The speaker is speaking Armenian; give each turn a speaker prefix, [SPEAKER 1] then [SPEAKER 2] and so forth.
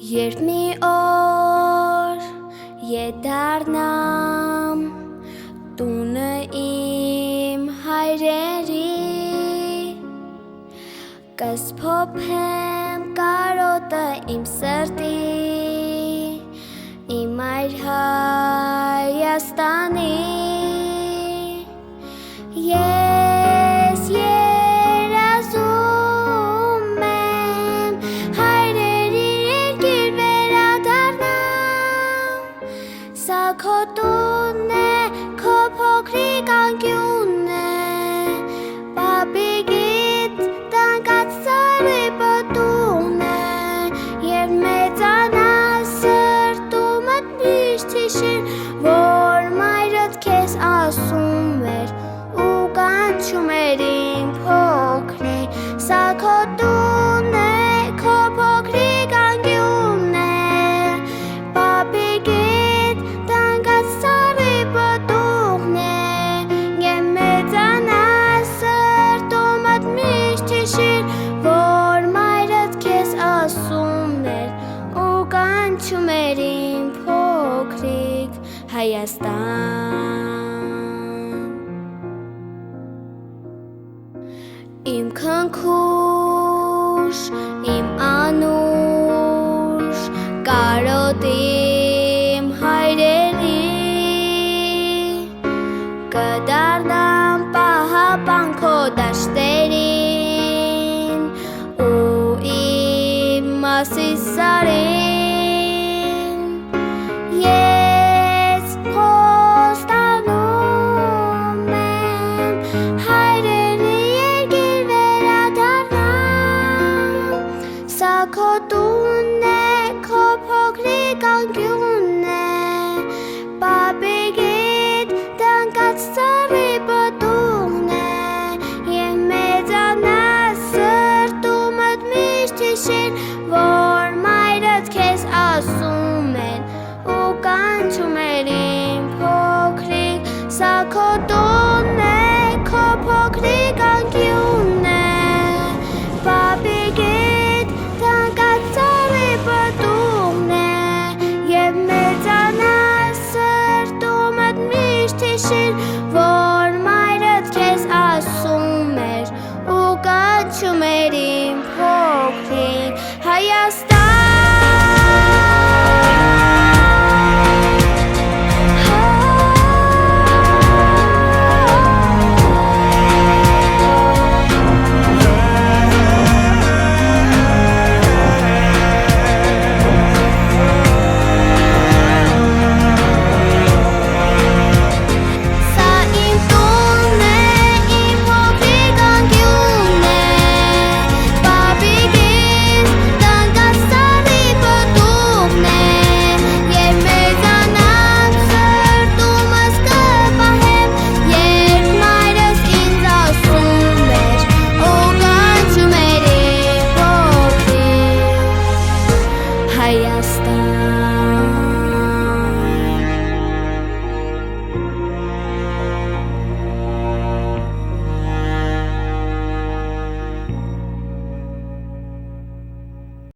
[SPEAKER 1] Երբ մի օր ետառնամ տունը իմ հայրերի, կսփոփեմ կարոտը իմ սրտի, իմ այր Հայաստանի, ես երազում եմ հայրերի երկիր վերադառնամ, սա քո տունն է, քո փոքրիկ անկյունն է, պապիկիդ տանկած սարի պատունն է, և մեծանաս սրտումդ միշտ հիշիր, որ մայրդ քեզ ասում էր ու կանչում էր իմ փոքրիկ, սա քո տունն է, քո փոքրիկ անկյունն է, պապիկիդ տանկած սարի պատուղն է, և մեծանաս սրտումդ միշտ հիշիր, որ մայրդ քեզ ասում էր ու կանչում էր իմ փոքրիկ Հայաստան։ Իմ քնքուշ, իմ անուշ, կարոտ իմ հայրերի, կդառնամ պահապան քո դաշտերին ու իմ մասի սարին, ես խոստանում եմ հայրերի երկիր վերադառնամ, սա քո տունն է, քո փոքրիկ անկյունն